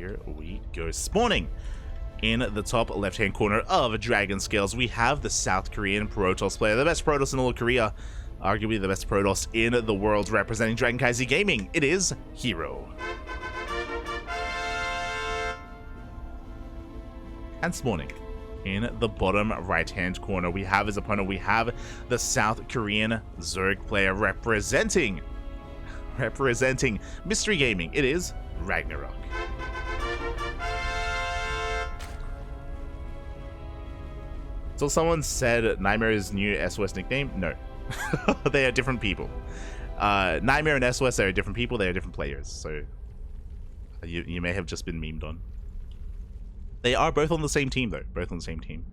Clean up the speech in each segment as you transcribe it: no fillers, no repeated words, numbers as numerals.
here we go. Spawning in the top left-hand corner of Dragon Scales, we have the South Korean Protoss player, the best Protoss in all of Korea, arguably the best Protoss in the world, representing CranKy Gaming. It is herO. And spawning in the bottom right-hand corner, we have his opponent. We have the South Korean Zerg player representing Mystery Gaming. It is RagnaroK. So someone said Nightmare's new SOS nickname? No. They are different people. Nightmare and SOS are different people. They are different players. So you may have just been memed on. They are both on the same team, though. Both on the same team.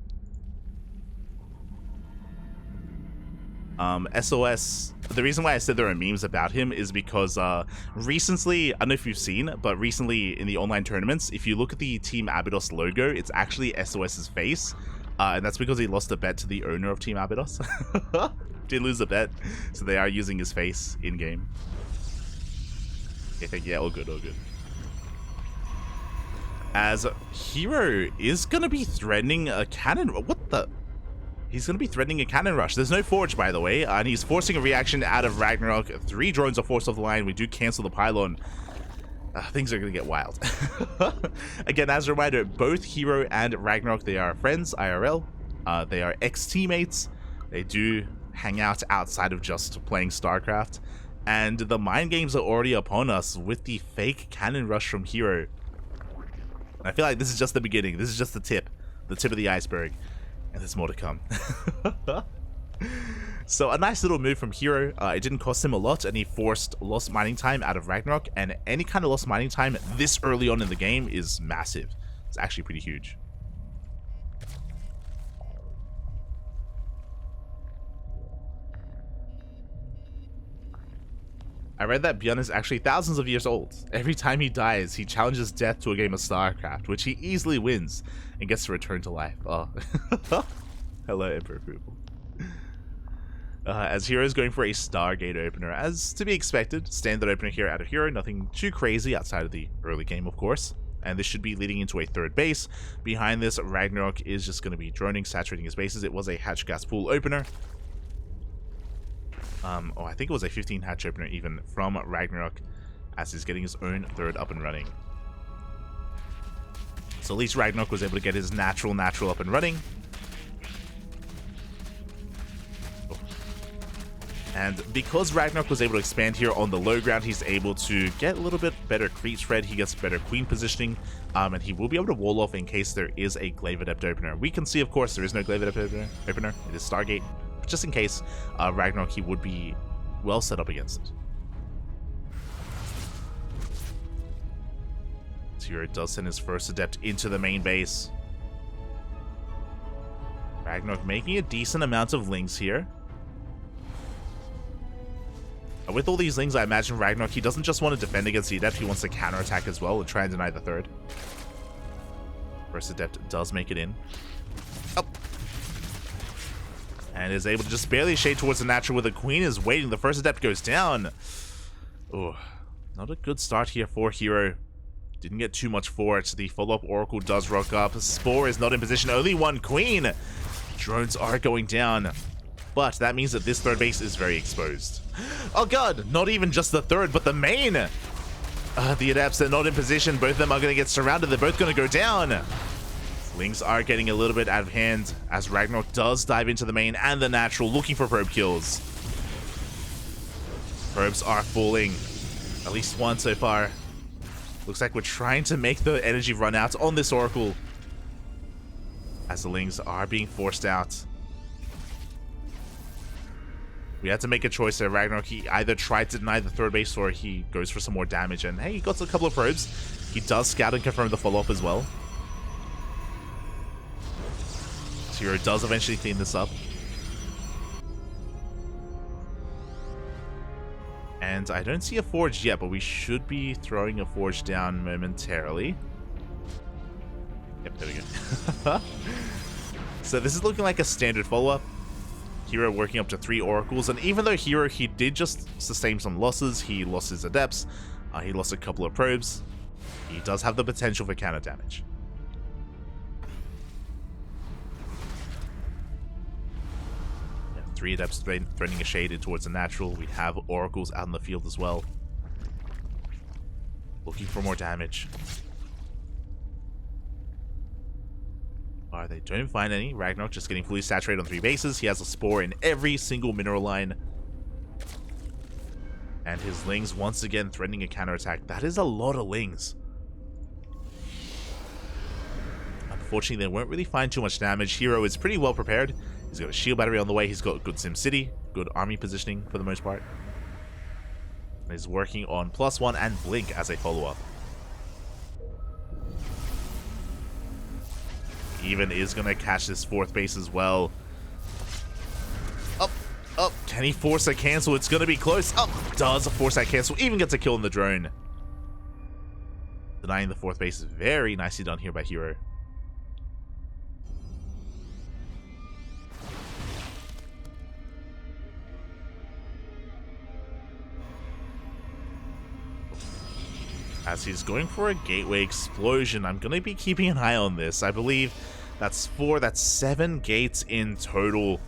SOS, the reason why I said there are memes about him is because recently, I don't know if you've seen, but recently in the online tournaments, if you look at the Team Abydos logo, it's actually SOS's face. And that's because he lost a bet to the owner of Team Abydos. Did lose a bet, so they are using his face in-game. Okay, yeah, all good, all good. As herO is going to be threatening a cannon... What the... He's going to be threatening a cannon rush. There's no forge, by the way, and he's forcing a reaction out of RagnaroK. 3 drones are forced off the line. We do cancel the pylon. Things are going to get wild. Again, as a reminder, both herO and RagnaroK, they are friends, IRL. They are ex-teammates. They do hang out outside of just playing StarCraft. And the mind games are already upon us with the fake cannon rush from herO. I feel like this is just the beginning. This is just the tip of the iceberg. And there's more to come. So a nice little move from herO. It didn't cost him a lot, and he forced lost mining time out of RagnaroK. And any kind of lost mining time this early on in the game is massive. It's actually pretty huge. I read that Bjorn is actually thousands of years old. Every time he dies, he challenges death to a game of StarCraft, which he easily wins and gets to return to life. Oh. Hello, Emperor Poople. As herO is going for a Stargate opener, as to be expected. Standard opener here out of herO, nothing too crazy outside of the early game, of course. And this should be leading into a third base. Behind this, RagnaroK is just going to be droning, saturating his bases. It was a hatch gas pool opener. Oh, I think it was a 15 hatch opener even from RagnaroK, as he's getting his own third up and running. So at least RagnaroK was able to get his natural up and running. Oh. And because RagnaroK was able to expand here on the low ground, he's able to get a little bit better creep spread. He gets better queen positioning, and he will be able to wall off in case there is a Glaive Adept opener. We can see, of course, there is no Glaive Adept opener. It is Stargate. Just in case, RagnaroK, he would be well set up against it. herO does send his first Adept into the main base. RagnaroK making a decent amount of Lings here. With all these Lings, I imagine RagnaroK, he doesn't just want to defend against the Adept, he wants to counterattack as well and try and deny the third. First Adept does make it in. Oh. And is able to just barely shade towards the natural where the queen is waiting. The first Adept goes down. Oh, not a good start here for herO. Didn't get too much for it. The follow-up Oracle does rock up. Spore is not in position. Only one queen. Drones are going down. But that means that this third base is very exposed. Oh god, not even just the third, but the main. The Adepts are not in position. Both of them are going to get surrounded. They're both going to go down. Lings are getting a little bit out of hand as RagnaroK does dive into the main and the natural, looking for probe kills. Probes are falling. At least one so far. Looks like we're trying to make the energy run out on this Oracle, as the Lings are being forced out. We had to make a choice there. RagnaroK, he either tried to deny the third base or he goes for some more damage. And hey, he got a couple of probes. He does scout and confirm the follow-up as well. herO does eventually clean this up. And I don't see a forge yet, but we should be throwing a forge down momentarily. Yep, there we go. So this is looking like a standard follow-up. herO working up to 3 oracles, and even though herO, he did just sustain some losses, he lost his adepts, he lost a couple of probes, He does have the potential for counter damage. Yeah, 3 Adepts threatening a shade in towards the natural. We have Oracles out in the field as well. Looking for more damage. They don't find any. RagnaroK just getting fully saturated on 3 bases. He has a Spore in every single mineral line. And his Lings once again threatening a counterattack. That is a lot of Lings. Unfortunately, they won't really find too much damage. herO is pretty well prepared. He's got a shield battery on the way. He's got good SimCity, good army positioning for the most part. And he's working on +1 and Blink as a follow-up. Even is going to catch this 4th base as well. Up. Can he force a cancel? It's going to be close. Up. Does force that cancel. Even gets a kill in the drone. Denying the 4th base is very nicely done here by herO. As he's going for a gateway explosion, I'm going to be keeping an eye on this. I believe that's 7 gates in total.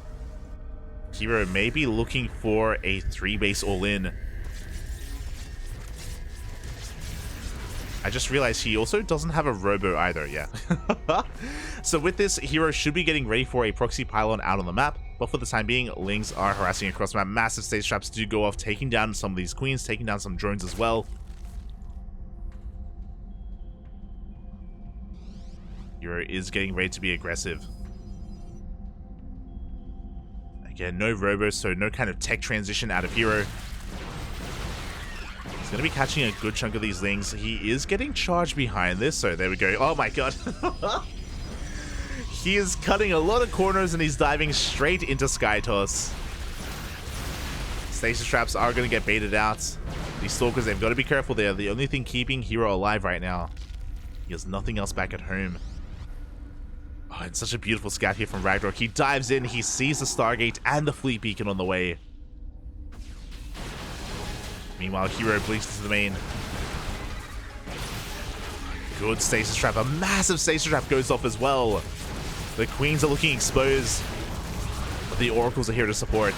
herO may be looking for a 3 base all-in. I just realized he also doesn't have a robo either, yeah. So with this, herO should be getting ready for a proxy pylon out on the map, but for the time being, Lings are harassing across the map. Massive stage traps do go off, taking down some of these queens, taking down some drones as well. herO is getting ready to be aggressive. Again, no robo, so no kind of tech transition out of herO. He's going to be catching a good chunk of these Lings. He is getting charged behind this, so there we go. Oh my god. He is cutting a lot of corners and he's diving straight into Sky Toss. Stasis traps are going to get baited out. These Stalkers, they've got to be careful. They're the only thing keeping herO alive right now. He has nothing else back at home. Oh, it's such a beautiful scout here from RagnaroK. He dives in, he sees the Stargate and the Fleet Beacon on the way. Meanwhile, herO blinks into the main. Good stasis trap. A massive stasis trap goes off as well. The Queens are looking exposed, but the Oracles are here to support.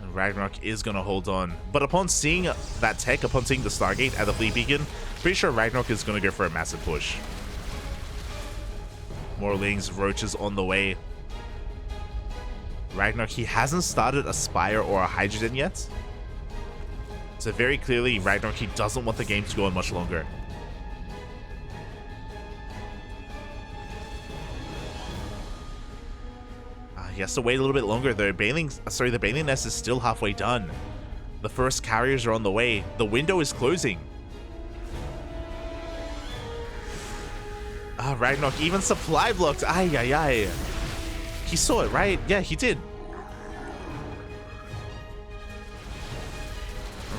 And RagnaroK is going to hold on. But upon seeing that tech, upon seeing the Stargate and the Fleet Beacon, pretty sure RagnaroK is going to go for a massive push. More Lings, Roaches on the way. RagnaroK, he hasn't started a Spire or a Hydrogen yet. So very clearly, RagnaroK, he doesn't want the game to go on much longer. He has to wait a little bit longer though. The Baneling Nest is still halfway done. The first carriers are on the way. The window is closing. RagnaroK even supply blocked. Ay, ay, ay. He saw it, right? Yeah, he did.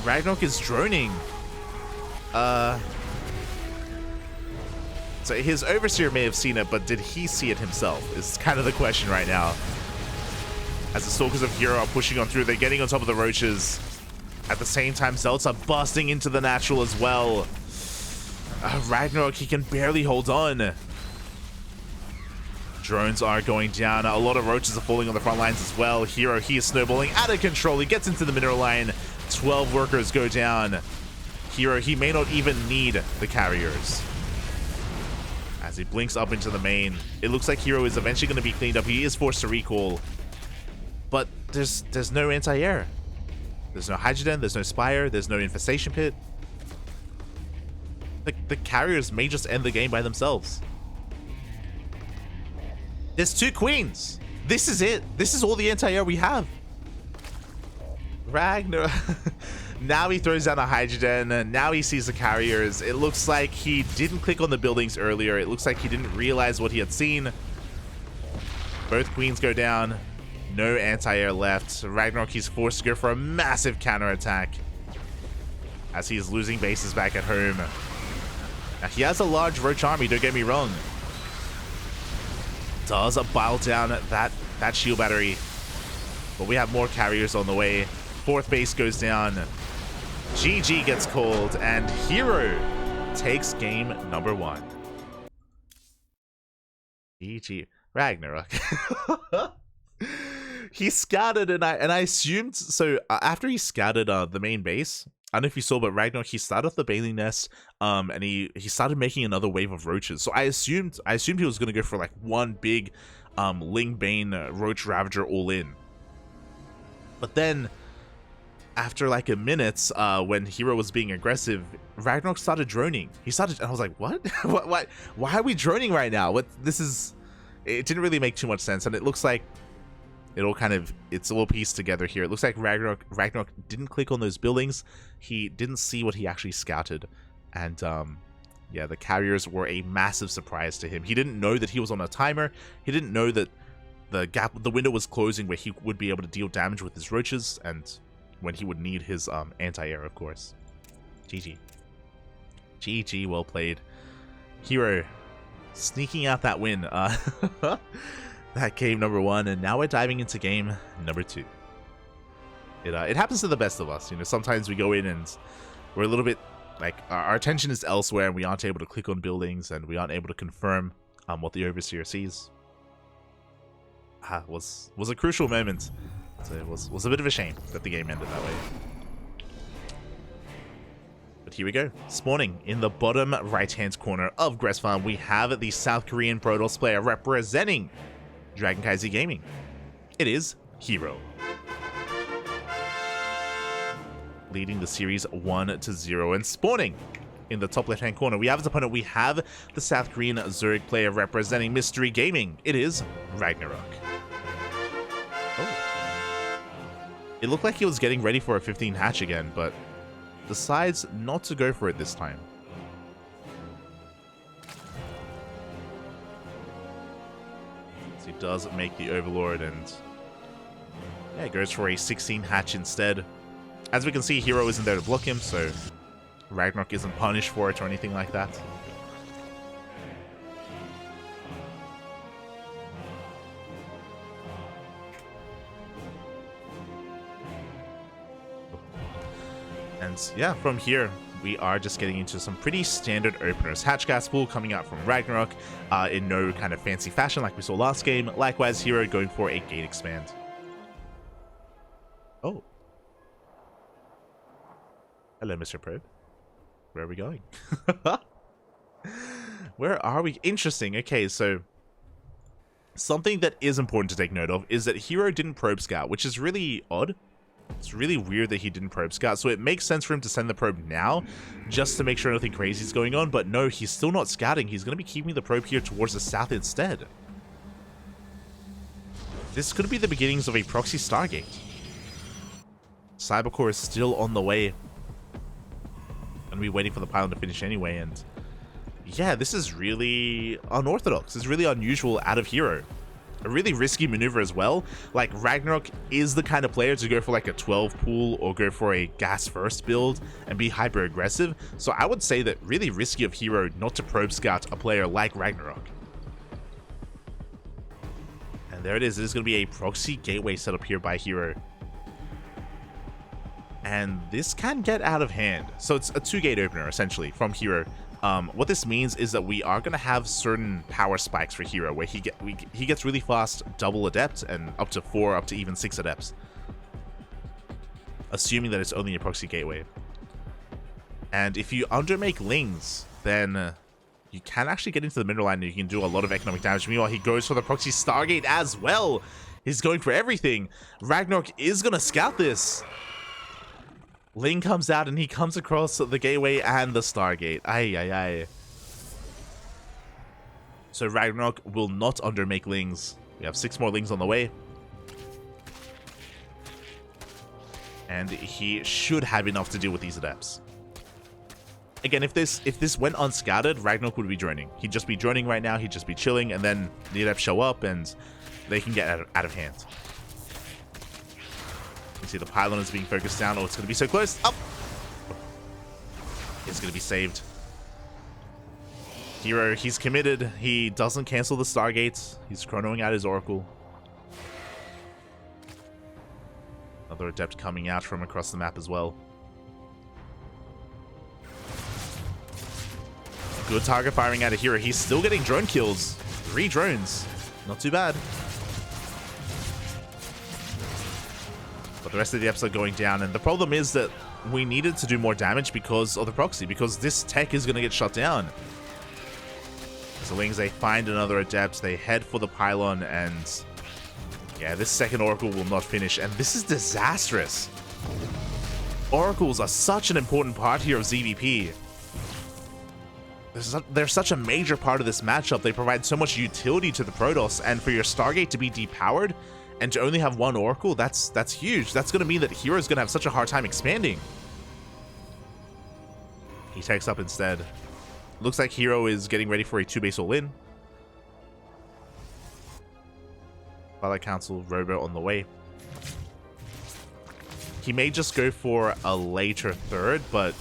RagnaroK is droning. So his Overseer may have seen it, but did he see it himself? Is kind of the question right now. As the Stalkers of herO are pushing on through, they're getting on top of the Roaches. At the same time, Zealots are busting into the natural as well. RagnaroK, he can barely hold on. Drones are going down. A lot of Roaches are falling on the front lines as well. herO, he is snowballing out of control. He gets into the mineral line. 12 workers go down. herO, he may not even need the carriers. As he blinks up into the main, it looks like herO is eventually going to be cleaned up. He is forced to recall. But there's no anti-air. There's no Hydrogen, there's no Spire, there's no Infestation Pit. The carriers may just end the game by themselves. There's 2 Queens. This is it. This is all the anti-air we have. RagnaroK. Now he throws down a Hydrogen, and now he sees the carriers. It looks like he didn't click on the buildings earlier. It looks like he didn't realize what he had seen. Both Queens go down. No anti-air left. RagnaroK, he's forced to go for a massive counterattack as he's losing bases back at home. Now, he has a large Roach army, don't get me wrong. Does bile down that shield battery. But we have more carriers on the way. 4th base goes down. GG gets called, and herO takes game number 1. GG. RagnaroK. He scouted, and I assumed, so after he scouted the main base, I don't know if you saw, but RagnaroK, he started off the Bailey nest, and he started making another wave of roaches. So I assumed he was gonna go for like one big Ling Bane Roach Ravager all in. But then after like a minute, when herO was being aggressive, RagnaroK started droning. And I was like, what? Why are we droning right now? It didn't really make too much sense, and it looks like it's all pieced together here. It looks like RagnaroK didn't click on those buildings. He didn't see what he actually scouted, and yeah, the carriers were a massive surprise to him. He didn't know that he was on a timer. He didn't know that the window was closing where he would be able to deal damage with his roaches, and when he would need his anti-air, of course. GG. GG, well played. herO sneaking out that win. That game number 1, and now we're diving into game number 2. It happens to the best of us. You know, sometimes we go in and we're a little bit like our attention is elsewhere, and we aren't able to click on buildings, and we aren't able to confirm what the overseer sees. Was a crucial moment. So it was a bit of a shame that the game ended that way. But here we go. Spawning in the bottom right-hand corner of Gress Farm, we have the South Korean Protoss player representing DragonKy Gaming. It is herO. Leading the series 1-0, and spawning in the top left-hand corner, we have his opponent. We have the South Korean Zerg player representing Mystery Gaming. It is RagnaroK. Oh. It looked like he was getting ready for a 15 hatch again, but decides not to go for it this time. So he does make the Overlord, and yeah, goes for a 16 hatch instead. As we can see, herO isn't there to block him, so RagnaroK isn't punished for it or anything like that. And yeah, from here, we are just getting into some pretty standard openers. Hatch gas pool coming out from RagnaroK in no kind of fancy fashion like we saw last game. Likewise, herO going for a gate expand. Oh. Hello, Mr. Probe. Where are we going? Where are we? Interesting. Okay, so something that is important to take note of is that herO didn't probe scout, which is really odd. It's really weird that he didn't probe scout, so it makes sense for him to send the probe now, just to make sure nothing crazy is going on, but no, he's still not scouting. He's going to be keeping the probe here towards the south instead. This could be the beginnings of a proxy Stargate. Cybercore is still on the way. Gonna be waiting for the pylon to finish anyway, and yeah, this is really unorthodox. It's really unusual out of herO. A really risky maneuver as well. Like, RagnaroK is the kind of player to go for like a 12 pool or go for a gas first build and be hyper aggressive. So I would say that really risky of herO not to probe scout a player like RagnaroK. And there it is. There's going to be a proxy gateway set up here by herO. And this can get out of hand. So it's a 2-gate opener, essentially, from herO. What this means is that we are going to have certain power spikes for herO, where he gets really fast double adept and up to 4, up to even 6 adepts. Assuming that it's only a proxy gateway. And if you undermake Lings, then you can actually get into the middle line and you can do a lot of economic damage. Meanwhile, he goes for the proxy Stargate as well. He's going for everything. RagnaroK is going to scout this. Ling comes out and he comes across the gateway and the Stargate. Ay, ay, ay. So RagnaroK will not undermake Lings. We have 6 more Lings on the way. And he should have enough to deal with these adepts. Again, if this went unscouted, RagnaroK would be droning. He'd just be droning right now, he'd just be chilling, and then the adepts show up and they can get out of hand. You see the pylon is being focused down. Oh, it's going to be so close. Up! It's going to be saved. herO, he's committed. He doesn't cancel the Stargates. He's chronoing out his Oracle. Another adept coming out from across the map as well. Good target firing out of herO. He's still getting drone kills. 3 drones. Not too bad. But the rest of the eps are going down. And the problem is that we needed to do more damage because of the proxy. Because this tech is going to get shut down. So Wings, they find another adept. They head for the pylon. And yeah, this second Oracle will not finish. And this is disastrous. Oracles are such an important part here of ZVP. They're such a major part of this matchup. They provide so much utility to the Protoss, and for your Stargate to be depowered and to only have 1 Oracle, that's huge. That's going to mean that herO is going to have such a hard time expanding. He takes up instead. Looks like herO is getting ready for a 2-base all-in. Twilight Council, Robo on the way. He may just go for a later 3rd, but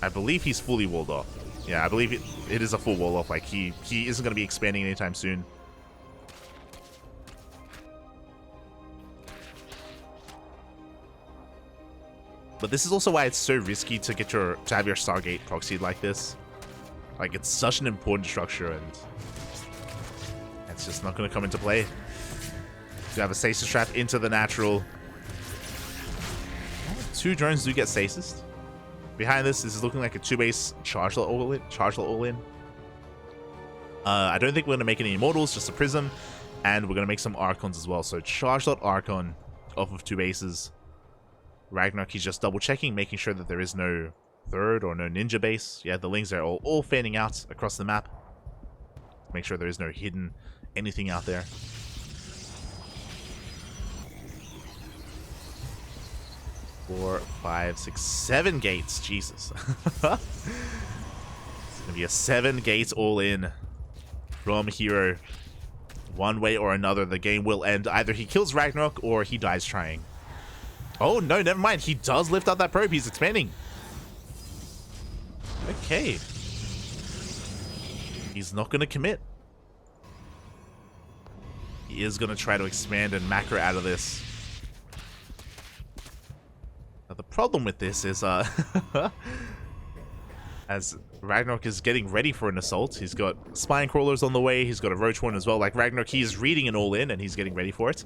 I believe he's fully walled off. Yeah, I believe it is a full wall off. Like, he isn't going to be expanding anytime soon. But this is also why it's so risky to have your Stargate proxied like this. Like, it's such an important structure, and it's just not going to come into play. You have a stasis trap into the natural. 2 drones do get stasis. Behind this is looking like a 2-base charge all-in. I don't think we're going to make any Immortals, just a Prism. And we're going to make some Archons as well. So charge Archon off of 2 bases. RagnaroK, he's just double-checking, making sure that there is no 3rd or no Ninja base. Yeah, the Lings are all fanning out across the map. Make sure there is no hidden anything out there. 4, 5, 6, 7 gates. Jesus. It's going to be a 7 gates all-in from herO. One way or another, the game will end. Either he kills RagnaroK or he dies trying. Oh, no, never mind. He does lift up that probe. He's expanding. Okay. He's not going to commit. He is going to try to expand and macro out of this. Now, the problem with this is, as RagnaroK is getting ready for an assault, he's got Spine Crawlers on the way, he's got a Roach Horn as well. Like, RagnaroK, he is reading an all-in, and he's getting ready for it.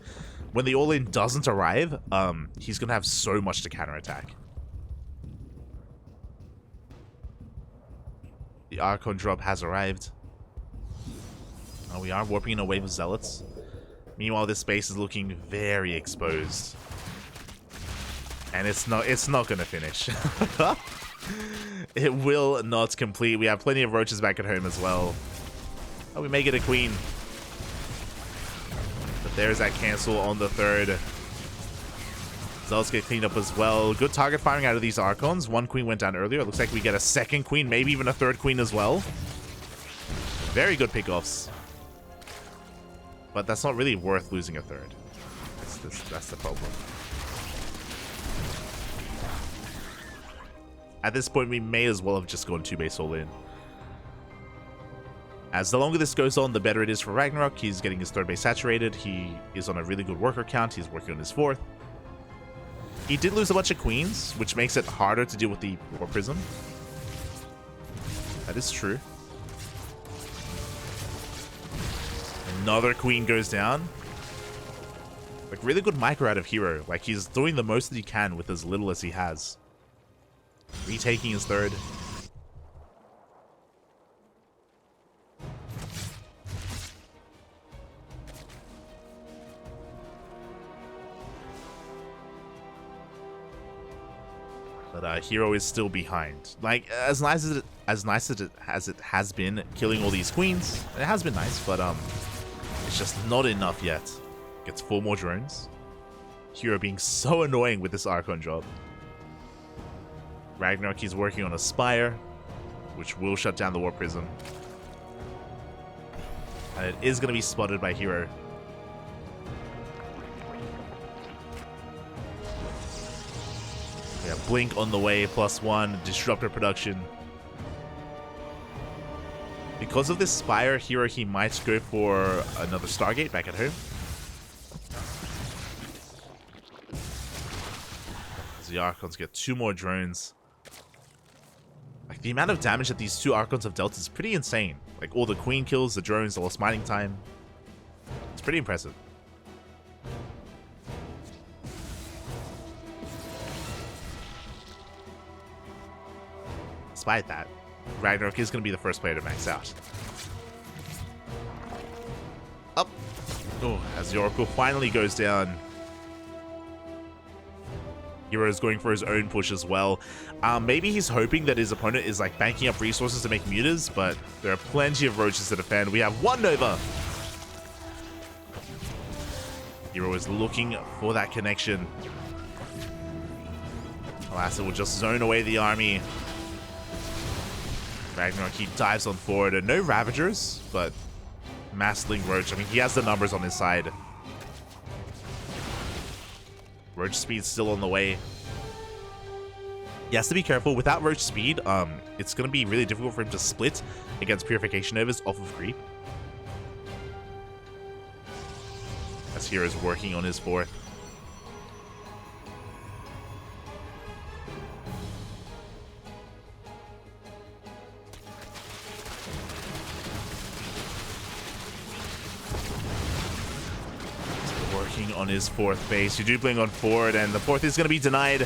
When the all-in doesn't arrive, he's going to have so much to counterattack. The Archon drop has arrived. We are warping in a wave of Zealots. Meanwhile, this space is looking very exposed. And it's not going to finish. It will not complete. We have plenty of roaches back at home as well. Oh, we may get a queen. But there's that cancel on the 3rd. Zealots get cleaned up as well. Good target firing out of these Archons. 1 queen went down earlier. It looks like we get a 2nd queen, maybe even a 3rd queen as well. Very good pickoffs. But that's not really worth losing a 3rd. That's the problem. At this point, we may as well have just gone 2-base all-in. As the longer this goes on, the better it is for RagnaroK. He's getting his 3rd base saturated. He is on a really good worker count. He's working on his 4th. He did lose a bunch of queens, which makes it harder to deal with the War Prism. That is true. Another queen goes down. Like, really good micro out of herO. Like, he's doing the most that he can with as little as he has. Retaking his 3rd. But herO is still behind. Like, as nice as it has been killing all these queens, it has been nice, but it's just not enough yet. Gets 4 more drones. herO being so annoying with this Archon job. RagnaroK is working on a Spire, which will shut down the War Prism. And it is going to be spotted by herO. Yeah, Blink on the way, +1, Disruptor production. Because of this Spire, herO, he might go for another Stargate back at home. As the Archons get 2 more drones. Like, the amount of damage that these two Archons have dealt is pretty insane. Like all the Queen kills, the drones, the lost mining time. It's pretty impressive. Despite that, RagnaroK is going to be the first player to max out. Up. Oh, as the Oracle finally goes down. herO is going for his own push as well. Maybe he's hoping that his opponent is like banking up resources to make mutas, but there are plenty of roaches to defend. We have one Nova. herO is looking for that connection. Alas, it will just zone away the army. RagnaroK, he dives on forward, and no Ravagers, but Massling Roach. I mean, he has the numbers on his side. Roach speed's still on the way. He has to be careful. Without Roach speed, it's going to be really difficult for him to split against Purification Novas off of creep. As herO is working on his fourth. On his fourth base. You do bling on forward, and the fourth is going to be denied.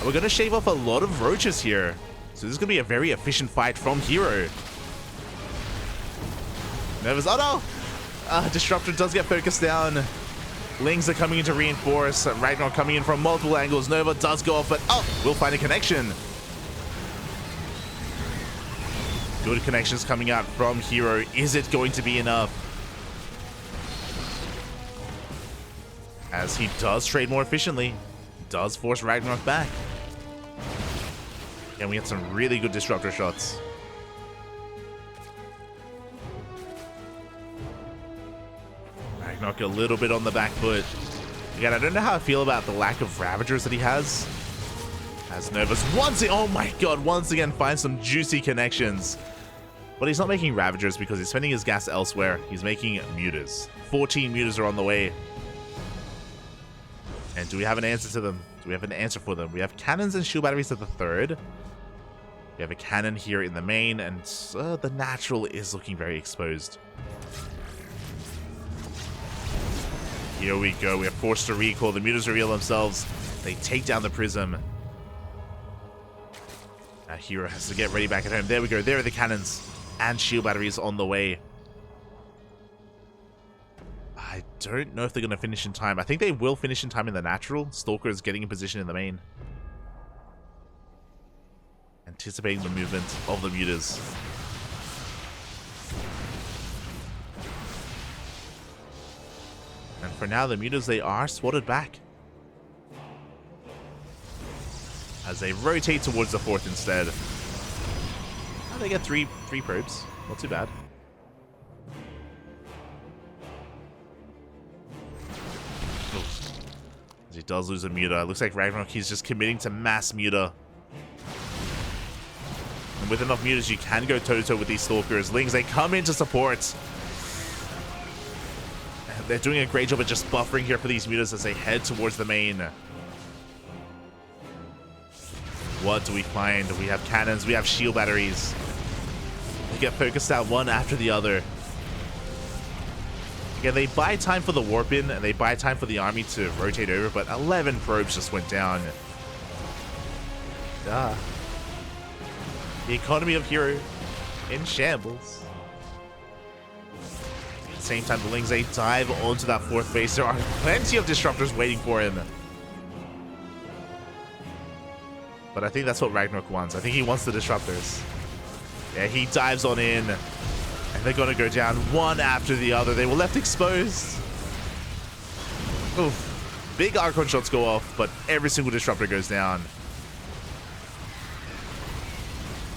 We're going to shave off a lot of roaches here. So this is going to be a very efficient fight from herO. Nervous. Oh no! Disruptor does get focused down. Lings are coming in to reinforce. RagnaroK coming in from multiple angles. Nova does go off, but oh, we'll find a connection. Good connections coming out from herO. Is it going to be enough? As he does trade more efficiently, does force RagnaroK back. And we get some really good disruptor shots. RagnaroK a little bit on the back foot. Again, I don't know how I feel about the lack of Ravagers that he has. As Novus once again finds some juicy connections. But he's not making Ravagers because he's spending his gas elsewhere. He's making mutas. 14 mutas are on the way. And do we have an answer to them? Do we have an answer for them? We have cannons and shield batteries at the third. We have a cannon here in the main, and the natural is looking very exposed. Here we go. We are forced to recall. The mutas reveal themselves. They take down the prism. Now herO has to get ready back at home. There we go. There are the cannons and shield batteries on the way. I don't know if they're going to finish in time. I think they will finish in time in the natural. Stalker is getting in position in the main. Anticipating the movement of the mutas. And for now, the mutas, they are swatted back. As they rotate towards the fourth instead. Oh, they get three probes. Not too bad. He does lose a muta. Looks like RagnaroK, he's just committing to mass muta. And with enough mutas, you can go toe-to-toe with these Stalkers. Lings, they come in to support. They're doing a great job of just buffering here for these mutas as they head towards the main. What do we find? We have cannons, we have shield batteries. We get focused out one after the other. Yeah, they buy time for the warp in, and they buy time for the army to rotate over, but 11 probes just went down. The economy of herO in shambles. At the same time, the Lings, they dive onto that fourth base. There are plenty of disruptors waiting for him. But I think that's what RagnaroK wants. I think he wants the disruptors. Yeah, he dives on in. And they're going to go down one after the other. They were left exposed. Oof. Big Archon shots go off, but every single disruptor goes down.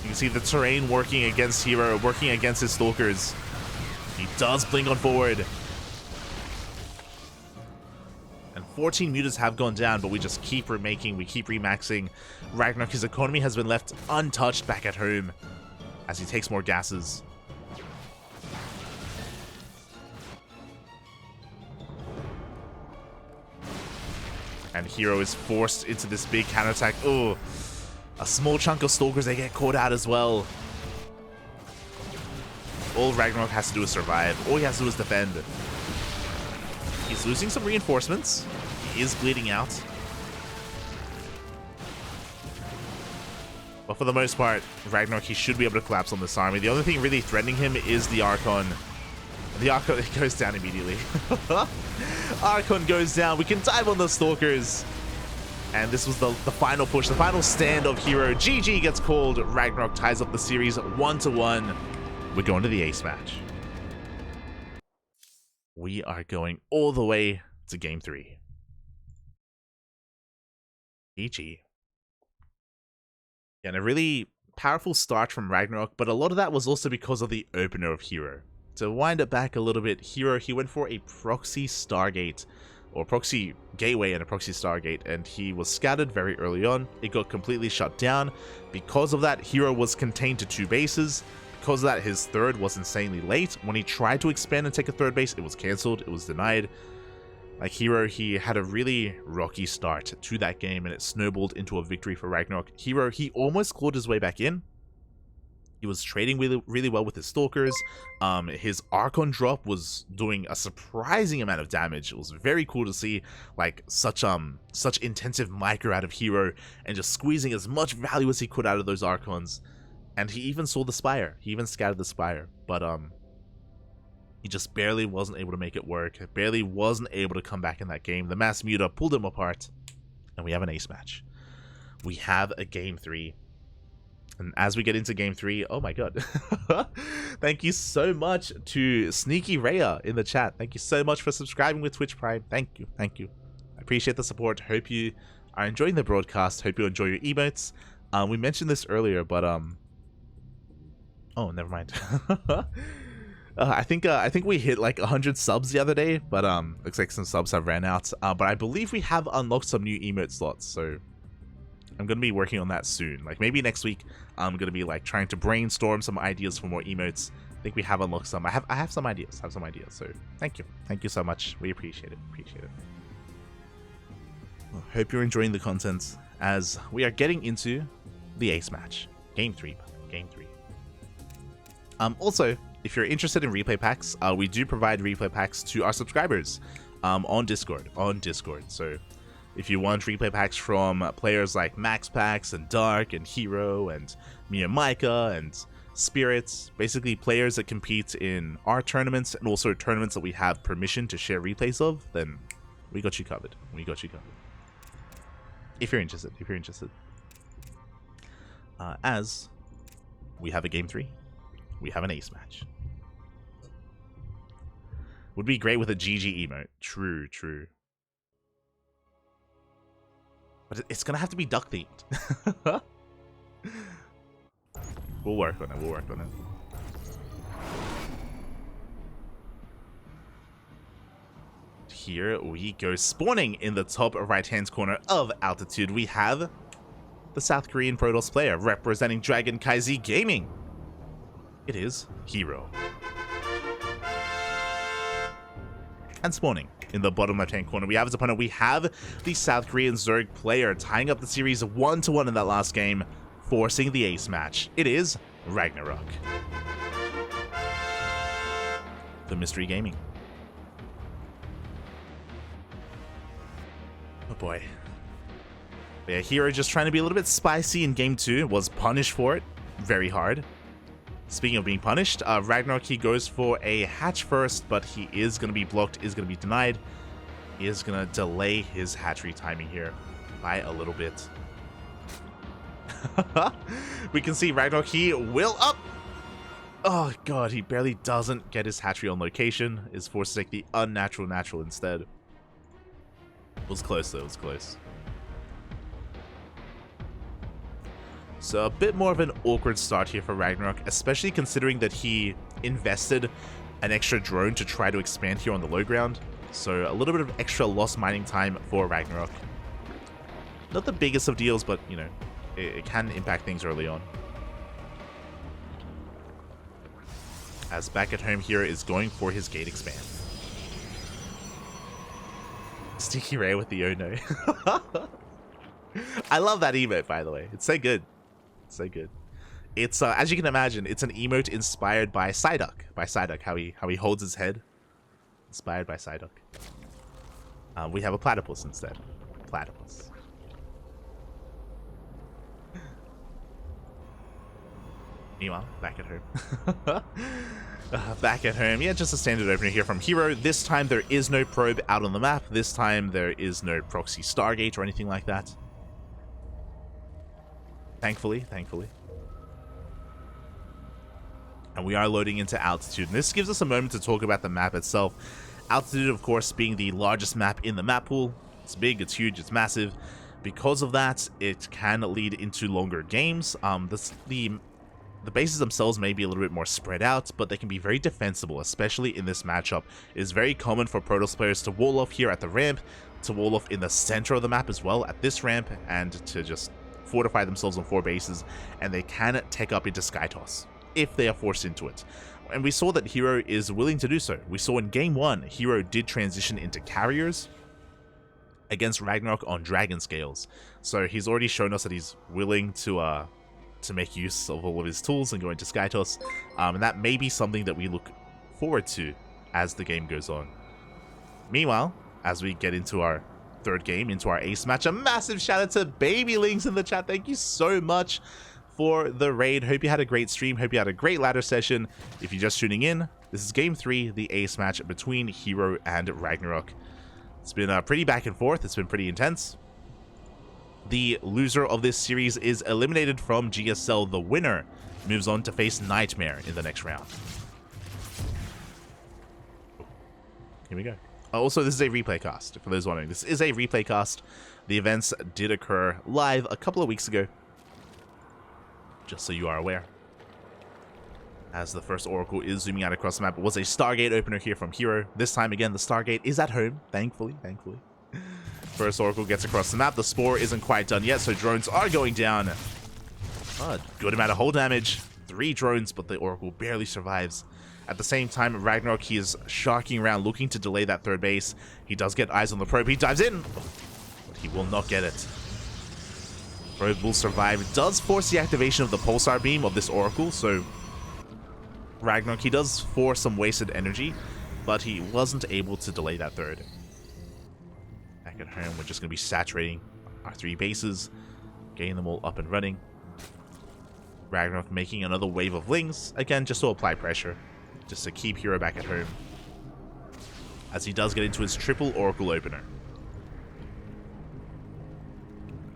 You can see the terrain working against herO, working against his Stalkers. He does blink on forward. And 14 mutas have gone down, but we just keep remaking, we keep remaxing. RagnaroK, his economy has been left untouched back at home as he takes more gases. And herO is forced into this big counterattack. Oh, A small chunk of Stalkers, they get caught out as well. All RagnaroK has to do is survive. All he has to do is defend. He's losing some reinforcements. He is bleeding out. But for the most part, RagnaroK, he should be able to collapse on this army. The only thing really threatening him is the Archon. The Archon goes down immediately. Archon goes down. We can dive on the Stalkers. And this was the final push, the final stand of herO. GG gets called. RagnaroK ties up the series 1-1. We're going to the ace match. We are going all the way to game 3. GG. And a really powerful start from RagnaroK, but a lot of that was also because of the opener of herO. To wind it back a little bit, herO, he went for a proxy Stargate, or proxy gateway and a proxy Stargate, and he was scattered very early on. It got completely shut down. Because of that, herO was contained to 2 bases. Because of that, his third was insanely late. When he tried to expand and take a third base, it was cancelled, it was denied. Like herO, he had a really rocky start to that game, and it snowballed into a victory for RagnaroK. herO, he almost clawed his way back in. He was trading really well with his Stalkers. His Archon drop was doing a surprising amount of damage. It was very cool to see like such intensive micro out of herO and just squeezing as much value as he could out of those Archons. And he even saw the Spire. He even scattered the Spire, but he just barely wasn't able to make it work. Barely wasn't able to come back in that game. The Mass Muta pulled him apart, and we have an ace match. We have a game 3. And as we get into game 3, oh my god. Thank you so much to Sneaky Raya in the chat. Thank you so much for subscribing with Twitch Prime. Thank you. Thank you. I appreciate the support. Hope you are enjoying the broadcast. Hope you enjoy your emotes. We mentioned this earlier, but oh, never mind. I think we hit like 100 subs the other day, but looks like some subs have ran out. But I believe we have unlocked some new emote slots, so I'm gonna be working on that soon. Like maybe next week, I'm gonna be like trying to brainstorm some ideas for more emotes. I think we have unlocked some. I have some ideas. So thank you so much. We appreciate it. Well, hope you're enjoying the content as we are getting into the ace match, game 3. Also, if you're interested in replay packs, we do provide replay packs to our subscribers on Discord. So if you want replay packs from players like Max Pax and Dark and herO and Mia Micah and Spirits, basically players that compete in our tournaments and also tournaments that we have permission to share replays of, then we got you covered. If you're interested. As we have a game 3. We have an ace match. Would be great with a GG emote. True. But it's gonna have to be duck themed. We'll work on it. Here we go. Spawning in the top right-hand corner of altitude, we have the South Korean Protoss player representing Dragon Kaizi Gaming. It is herO. And spawning in the bottom left-hand corner, we have his opponent. We have the South Korean Zerg player tying up the series 1-1 in that last game, forcing the ace match. It is RagnaroK. The Mystery Gaming. Oh boy. Yeah, herO just trying to be a little bit spicy in game 2, was punished for it very hard. Speaking of being punished, RagnaroK, he goes for a hatch first, but he is going to be blocked, is going to be denied. He is going to delay his hatchery timing here by a little bit. We can see RagnaroK, he will up. Oh god, he barely doesn't get his hatchery on location. Is forced to take the unnatural natural instead. It was close though, it was close. So a bit more of an awkward start here for RagnaroK, especially considering that he invested an extra drone to try to expand here on the low ground. So a little bit of extra lost mining time for RagnaroK. Not the biggest of deals, but you know, it can impact things early on. As back at home here is going for his gate expand. Sticky Ray with the oh no. I love that emote, by the way. It's so good. It's so good. It's as you can imagine, it's an emote inspired by Psyduck. How he holds his head. Inspired by Psyduck. We have a platypus instead. Platypus. Meanwhile, back at home. Back at home. Yeah, just a standard opener here from herO. This time there is no probe out on the map. This time there is no proxy Stargate or anything like that. Thankfully. And we are loading into Altitude. And this gives us a moment to talk about the map itself. Altitude, of course, being the largest map in the map pool. It's big, it's huge, it's massive. Because of that, it can lead into longer games. The bases themselves may be a little bit more spread out, but they can be very defensible, especially in this matchup. It is very common for Protoss players to wall off here at the ramp, to wall off in the center of the map as well at this ramp, and to just fortify themselves on 4 bases, and they can take up into Skytoss if they are forced into it. And we saw that herO is willing to do so. We saw in Game 1, herO did transition into carriers against RagnaroK on Dragon Scales. So he's already shown us that he's willing to make use of all of his tools and go into Skytoss. And that may be something that we look forward to as the game goes on. Meanwhile, as we get into our third game, into our ace match, a massive shout out to Baby Links in the chat. Thank you so much for the raid. Hope you had a great stream. Hope you had a great ladder session. If you're just tuning in, this is game 3, the ace match between herO and RagnaroK. It's been pretty back and forth. It's been pretty intense. The loser of this series is eliminated from GSL. The winner moves on to face Nightmare in the next round. Here we go. Also, this is a replay cast, for those wondering. This is a replay cast. The events did occur live a couple of weeks ago, just so you are aware. As the first Oracle is zooming out across the map, it was a Stargate opener here from herO. This time, again, the Stargate is at home, thankfully. First Oracle gets across the map. The Spore isn't quite done yet, so drones are going down. A good amount of hull damage. 3 drones, but the Oracle barely survives. At the same time, RagnaroK, he is sharking around, looking to delay that third base. He does get eyes on the probe. He dives in, but he will not get it. Probe will survive. It does force the activation of the pulsar beam of this Oracle, so RagnaroK, he does force some wasted energy, but he wasn't able to delay that third. Back at home, we're just going to be saturating our 3 bases, getting them all up and running. RagnaroK making another wave of lings, again, just to apply pressure, just to keep herO back at home, as he does get into his triple Oracle opener.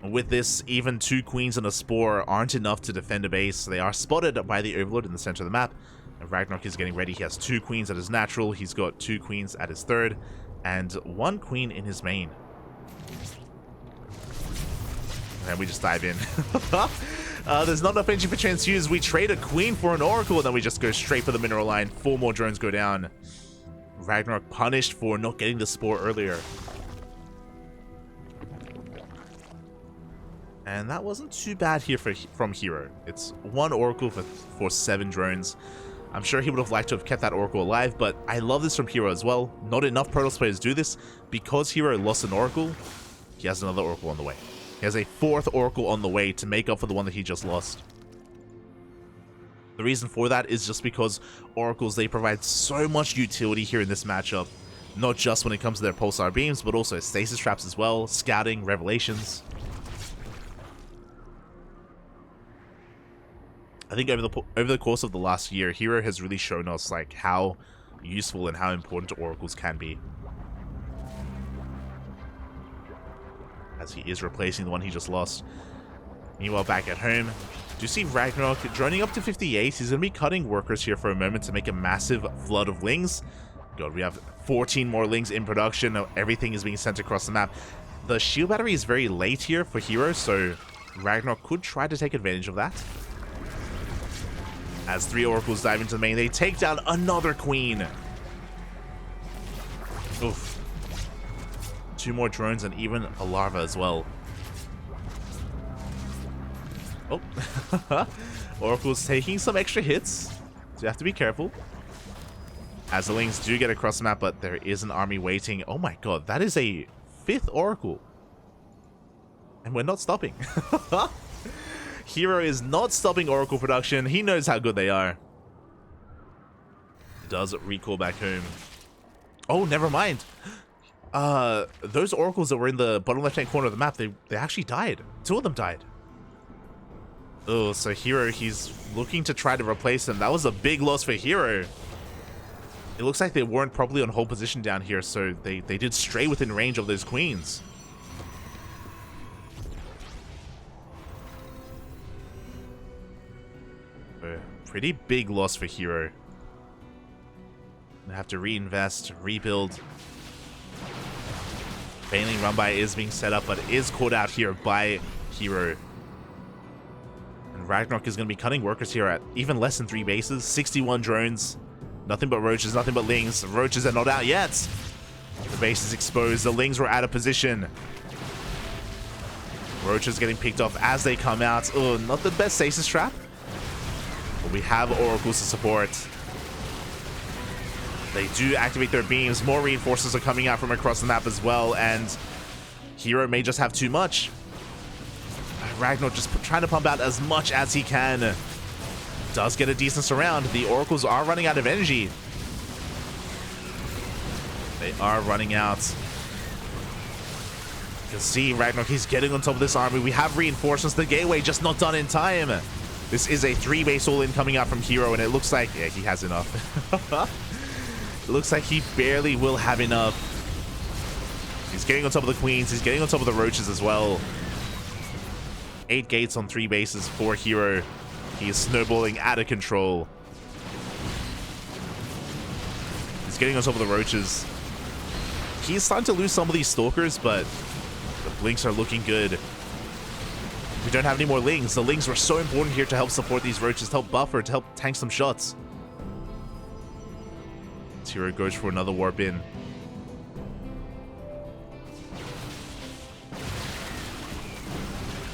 With this, even 2 queens and a Spore aren't enough to defend a base. They are spotted by the Overlord in the center of the map. And RagnaroK is getting ready. He has 2 queens at his natural. He's got 2 queens at his third. And 1 queen in his main. And we just dive in. There's not enough energy for transfuse. We trade a queen for an Oracle, and then we just go straight for the mineral line. 4 more drones go down. RagnaroK punished for not getting the Spore earlier. And that wasn't too bad here from herO. It's 1 Oracle for 7 drones. I'm sure he would have liked to have kept that Oracle alive, but I love this from herO as well. Not enough Protoss players do this. Because herO lost an Oracle, he has another Oracle on the way. He has a 4th Oracle on the way to make up for the one that he just lost. The reason for that is just because Oracles, they provide so much utility here in this matchup. Not just when it comes to their pulsar beams, but also stasis traps as well, scouting, revelations. I think over the course of the last year, herO has really shown us like how useful and how important Oracles can be. As he is replacing the one he just lost. Meanwhile, back at home, do you see RagnaroK droning up to 58? He's going to be cutting workers here for a moment to make a massive flood of lings. God, we have 14 more lings in production. Now everything is being sent across the map. The shield battery is very late here for herO, so RagnaroK could try to take advantage of that. As 3 Oracles dive into the main, they take down another queen. Oof. 2 more drones and even a larva as well. Oh. Oracle's taking some extra hits, so you have to be careful. As the lings do get across the map, but there is an army waiting. Oh my god, that is a 5th Oracle. And we're not stopping. herO is not stopping Oracle production. He knows how good they are. Does recall back home. Oh, never mind. Those Oracles that were in the bottom left-hand corner of the map, they actually died. 2 of them died. Oh, so herO, he's looking to try to replace them. That was a big loss for herO. It looks like they weren't properly on hold position down here, so they did stray within range of those queens. Pretty big loss for herO. Gonna have to reinvest, rebuild. Failing run by is being set up, but is caught out here by herO. And RagnaroK is going to be cutting workers here at even less than 3 bases. 61 drones. Nothing but roaches, nothing but lings. Roaches are not out yet. The base is exposed. The lings were out of position. Roaches getting picked off as they come out. Oh, not the best stasis trap. But we have Oracles to support. They do activate their beams. More reinforcements are coming out from across the map as well, and herO may just have too much. RagnaroK just trying to pump out as much as he can. Does get a decent surround. The Oracles are running out of energy. They are running out. You can see RagnaroK, he's getting on top of this army. We have reinforcements. The gateway just not done in time. This is a 3-base all-in coming out from herO, and it looks like, yeah, he has enough. It looks like he barely will have enough. He's getting on top of the queens. He's getting on top of the roaches as well. 8 gates on 3 bases for herO. He is snowballing out of control. He's getting on top of the roaches. He's starting to lose some of these stalkers, but the blinks are looking good. We don't have any more lings. The lings were so important here to help support these roaches, to help buffer, to help tank some shots. herO goes for another warp in.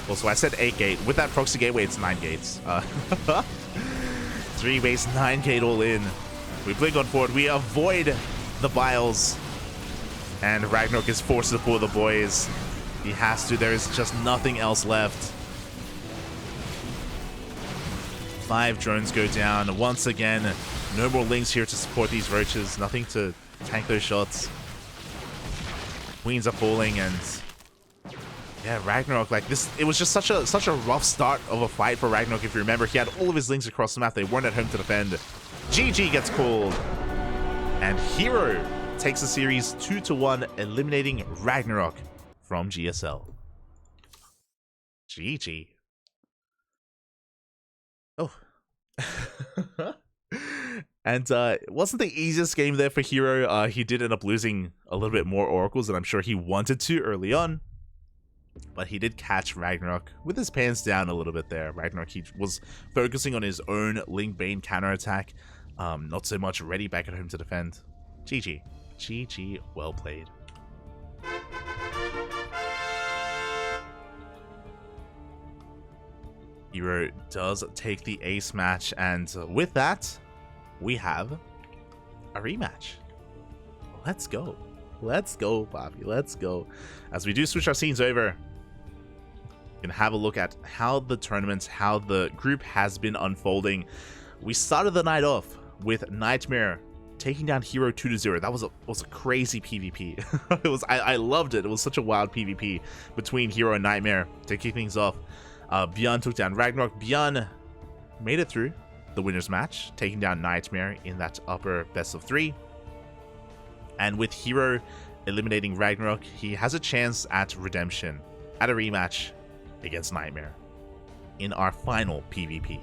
Also, I said 8 gate. With that proxy gateway, it's 9 gates. 3 base, 9 gate all in. We blink on forward. We avoid the biles. And RagnaroK is forced to pull the boys. He has to. There is just nothing else left. 5 drones go down. Once again, no more lings here to support these roaches. Nothing to tank those shots. Queens are falling, and yeah, RagnaroK, like this, it was just such a rough start of a fight for RagnaroK. If you remember, he had all of his lings across the map. They weren't at home to defend. GG gets called, and herO takes the series 2-1, eliminating RagnaroK from GSL. GG. Oh. And it wasn't the easiest game there for herO. He did end up losing a little bit more Oracles than I'm sure he wanted to early on. But he did catch RagnaroK with his pants down a little bit there. RagnaroK, he was focusing on his own Link Bane counterattack. Not so much ready back at home to defend. GG. GG, well played. herO does take the ace match, and with that, we have a rematch. Let's go. Let's go, Bobby. Let's go. As we do switch our scenes over, we can have a look at how the tournament, how the group has been unfolding. We started the night off with Nightmare taking down herO 2-0. That was a crazy PvP. I loved it. It was such a wild PvP between herO and Nightmare to kick things off. Bjorn took down RagnaroK. Bjorn made it through the winner's match, taking down Nightmare in that upper best of 3. And with herO eliminating RagnaroK, he has a chance at redemption, at a rematch against Nightmare in our final PvP.